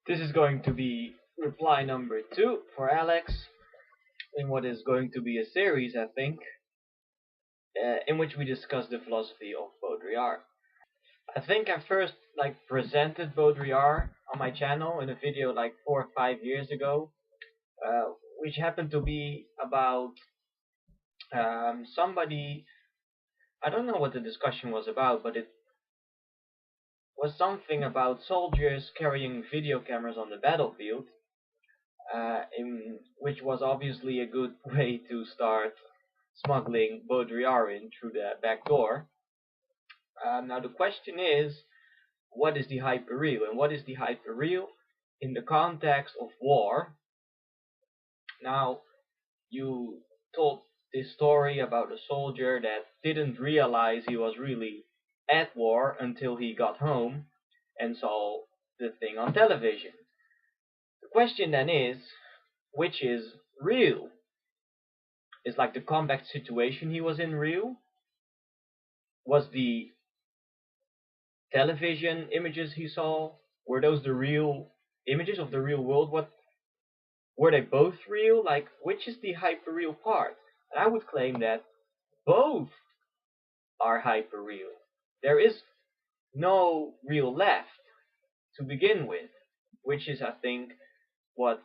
This is going to be reply number 2 for Alex in what is going to be a series, I think, in which we discuss the philosophy of Baudrillard. I think I first presented Baudrillard on my channel in a video like 4 or 5 years ago, uh, which happened to be about somebody. I don't know what the discussion was about, but it was something about soldiers carrying video cameras on the battlefield, which was obviously a good way to start smuggling Baudrillard in through the back door. Now the question is, what is the hyperreal, and what is the hyperreal in the context of war? Now, you told this story about a soldier that didn't realize he was really at war until he got home and saw the thing on television. The question then is, which is real? Is like the combat situation he was in real? Was the television images he saw, were those the real images of the real world? What were they both real? Like, which is the hyperreal part? And I would claim that both are hyperreal. There is no real left to begin with, which is, I think, what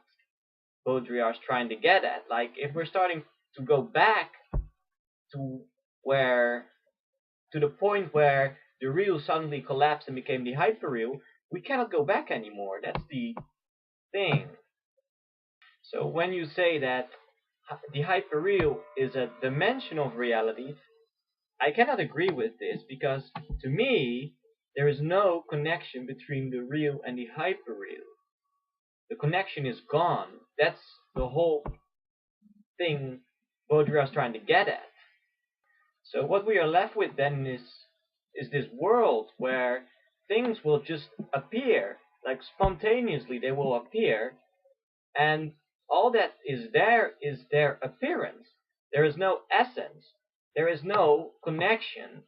Baudrillard's trying to get at. Like, if we're starting to go back to where, to the point where the real suddenly collapsed and became the hyperreal, we cannot go back anymore. That's the thing. So when you say that the hyperreal is a dimension of reality, I cannot agree with this, because to me there is no connection between the real and the hyperreal. The connection is gone. That's the whole thing Baudrillard's trying to get at. So what we are left with then is this world where things will just appear, like spontaneously they will appear, and all that is their appearance. There is no essence. There is no connection.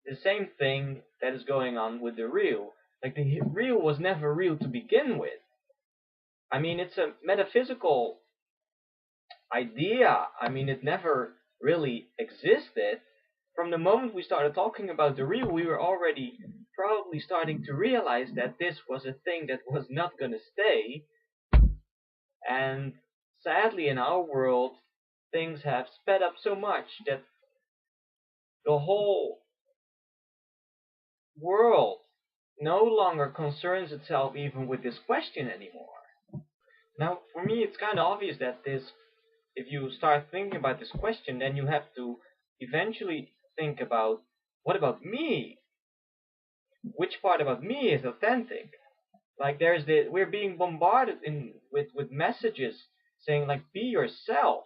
The same thing that is going on with the real. Like, the real was never real to begin with. I mean, it's a metaphysical idea. I mean, it never really existed. From the moment we started talking about the real, we were already probably starting to realize that this was a thing that was not going to stay. And sadly, in our world, things have sped up so much that the whole world no longer concerns itself even with this question anymore. Now, for me, it's kind of obvious that if you start thinking about this question, then you have to eventually think about, what about me? Which part about me is authentic? Like, we're being bombarded with messages saying, like, be yourself.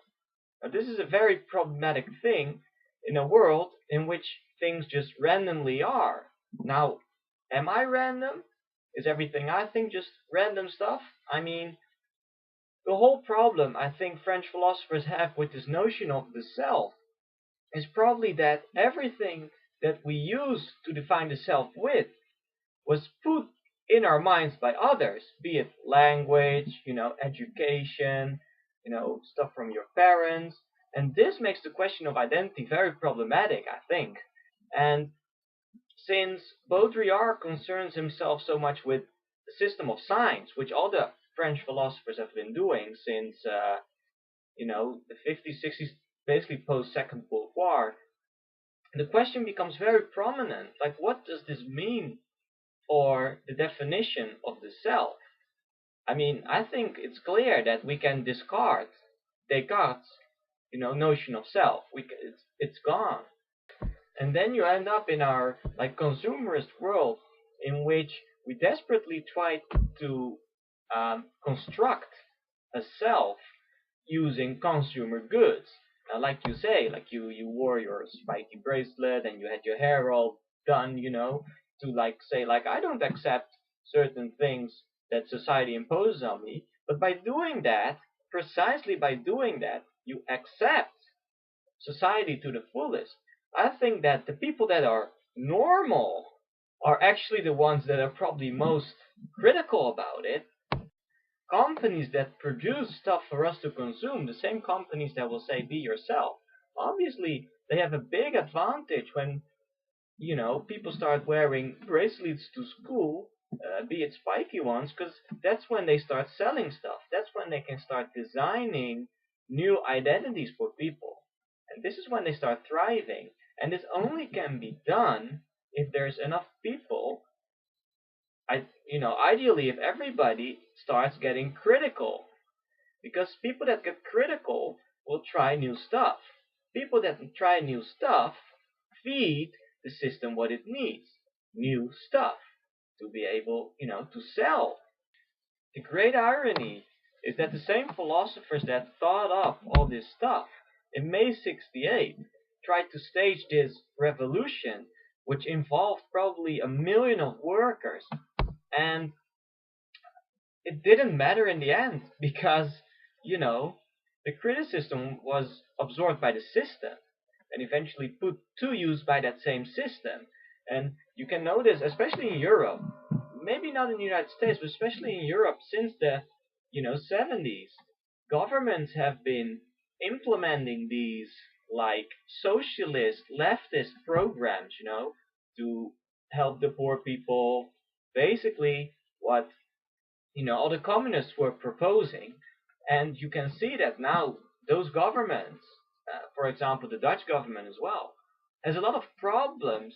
Now, this is a very problematic thing in a world in which things just randomly are. Now, am I random? Is everything I think just random stuff? I mean, the whole problem I think French philosophers have with this notion of the self is probably that everything that we use to define the self with was put in our minds by others, be it language, education, stuff from your parents. And this makes the question of identity very problematic, I think. And since Baudrillard concerns himself so much with the system of signs, which all the French philosophers have been doing since, the 50s, 60s, basically post Second World War, the question becomes very prominent. Like, what does this mean for the definition of the self? I mean, I think it's clear that we can discard Descartes' notion of self. It's gone. And then you end up in our consumerist world in which we desperately try to construct a self using consumer goods. Now, like you say, like you wore your spiky bracelet and you had your hair all done, to say I don't accept certain things that society imposes on me. But by doing that, precisely by doing that, you accept society to the fullest. I think that the people that are normal are actually the ones that are probably most critical about it, companies that produce stuff for us to consume, the same companies that will say be yourself, obviously they have a big advantage when people start wearing bracelets to school, be it spiky ones, because that's when they start selling stuff. That's when they can start designing new identities for people. And this is when they start thriving. And this only can be done if there's enough people. Ideally, if everybody starts getting critical, because people that get critical will try new stuff. People that try new stuff feed the system what it needs, new stuff, to be able, to sell. The great irony is that the same philosophers that thought up all this stuff in May 68 tried to stage this revolution, which involved probably 1 million of workers, and it didn't matter in the end because, the criticism was absorbed by the system and eventually put to use by that same system. And you can notice, especially in Europe, maybe not in the United States, but especially in Europe, since the 70s, governments have been implementing these like socialist, leftist programs, to help the poor people. Basically, what all the communists were proposing, and you can see that now those governments, for example, the Dutch government as well, has a lot of problems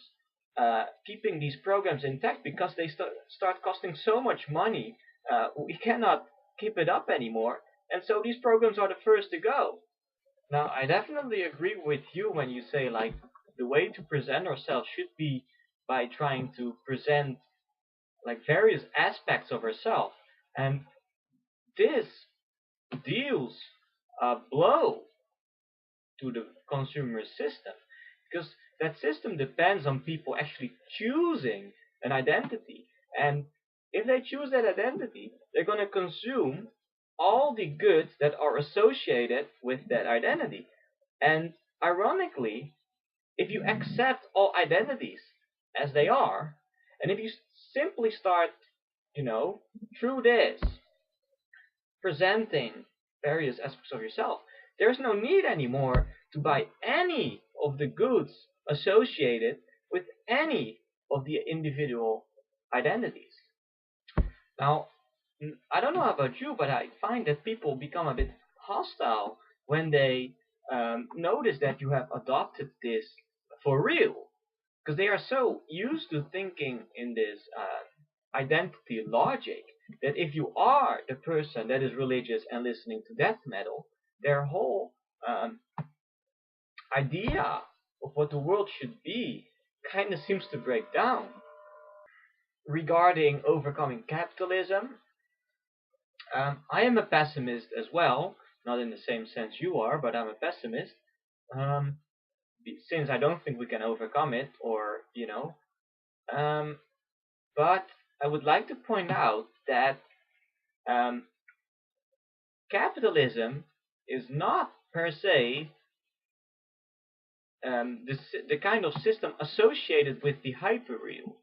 keeping these programs intact because they start costing so much money. We cannot keep it up anymore, and so these programs are the first to go. Now, I definitely agree with you when you say like the way to present ourselves should be by trying to present like various aspects of ourselves, and this deals a blow to the consumer system because that system depends on people actually choosing an identity. And if they choose that identity, they're going to consume all the goods that are associated with that identity. And ironically, if you accept all identities as they are, and if you simply start, through this, presenting various aspects of yourself, there's no need anymore to buy any of the goods associated with any of the individual identities. Now, I don't know about you, but I find that people become a bit hostile when they notice that you have adopted this for real, because they are so used to thinking in this identity logic that if you are the person that is religious and listening to death metal, their whole idea of what the world should be kind of seems to break down. Regarding overcoming capitalism, I am a pessimist as well, not in the same sense you are, but I'm a pessimist. Um, since I don't think we can overcome it, um, but I would like to point out that um, capitalism is not per se the kind of system associated with the hyperreal.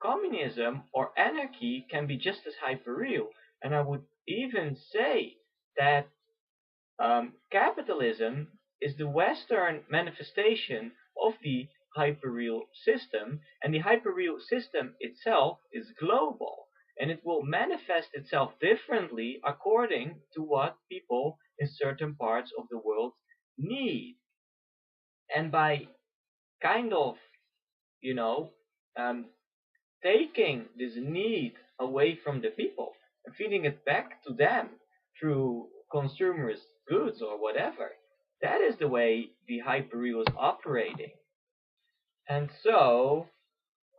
Communism or anarchy can be just as hyperreal, and I would even say that capitalism is the Western manifestation of the hyperreal system, and the hyperreal system itself is global, and it will manifest itself differently according to what people in certain parts of the world need. And by kind of, you know, um, taking this need away from the people and feeding it back to them through consumers' goods or whatever, that is the way the hyperreal is operating. And so,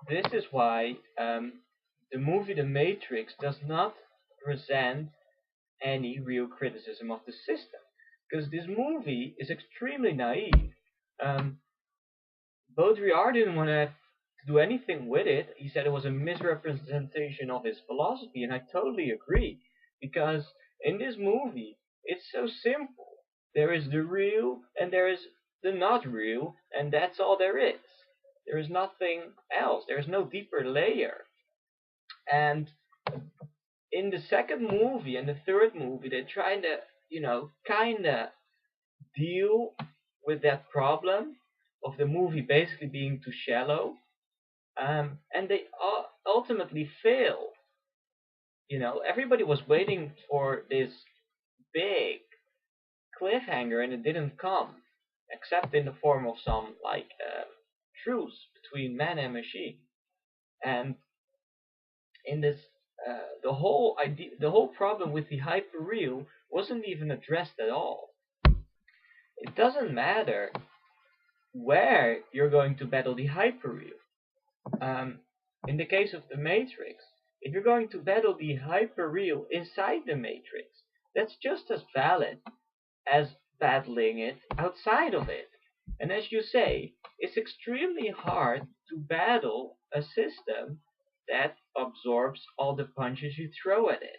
this is why the movie The Matrix does not present any real criticism of the system. Because this movie is extremely naive. Um, Baudrillard didn't want to do anything with it. He said it was a misrepresentation of his philosophy, and I totally agree. Because in this movie, it's so simple. There is the real and there is the not real, and that's all there is. There is nothing else. There is no deeper layer. And in the second movie and the third movie, they try to, kind of deal with that problem of the movie basically being too shallow. And they ultimately fail. Everybody was waiting for this big cliffhanger, and it didn't come, except in the form of some like truce between man and machine. And in this, the whole problem with the hyperreal wasn't even addressed at all. It doesn't matter where you're going to battle the hyperreal. Um, in the case of the Matrix, if you're going to battle the hyperreal inside the Matrix, that's just as valid as battling it outside of it. And as you say, it's extremely hard to battle a system that absorbs all the punches you throw at it.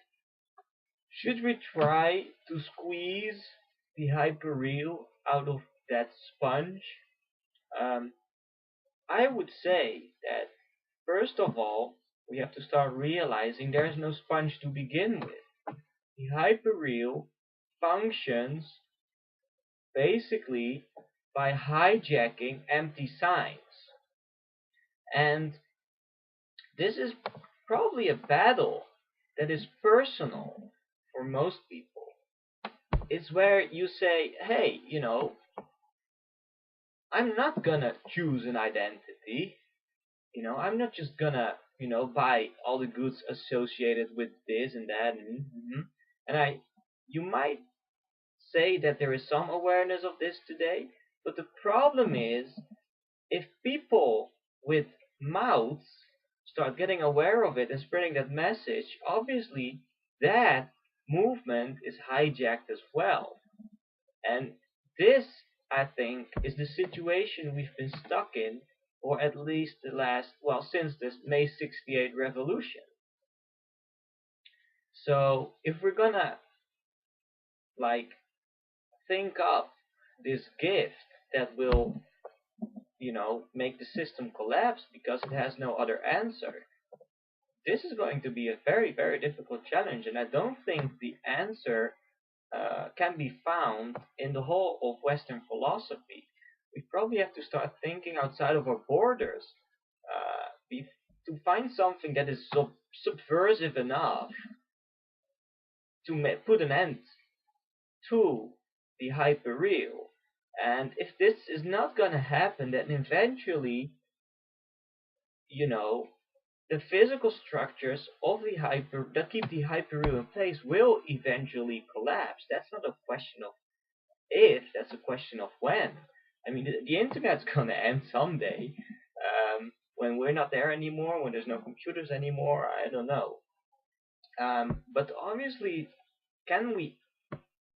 Should we try to squeeze the hyperreal out of that sponge? Um, I would say that first of all, we have to start realizing there is no sponge to begin with. The hyperreal functions basically by hijacking empty signs. And this is probably a battle that is personal for most people. It's where you say, hey, I'm not gonna choose an identity. I'm not just gonna, buy all the goods associated with this and that. And you might say that there is some awareness of this today, but the problem is if people with mouths start getting aware of it and spreading that message, obviously that movement is hijacked as well. And this, I think, is the situation we've been stuck in for at least since this May 68 revolution. So if we're gonna like think up this gift that will, make the system collapse because it has no other answer, this is going to be a very, very difficult challenge, and I don't think the answer can be found in the whole of Western philosophy. We probably have to start thinking outside of our borders to find something that is subversive enough to put an end to the hyperreal. And if this is not going to happen, then eventually, the physical structures of the that keep the hyperreal in place will eventually collapse. That's not a question of if, that's a question of when. I mean, the internet's going to end someday. When we're not there anymore, when there's no computers anymore, I don't know. But obviously, can we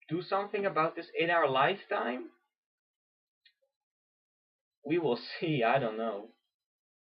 do something about this in our lifetime? We will see, I don't know.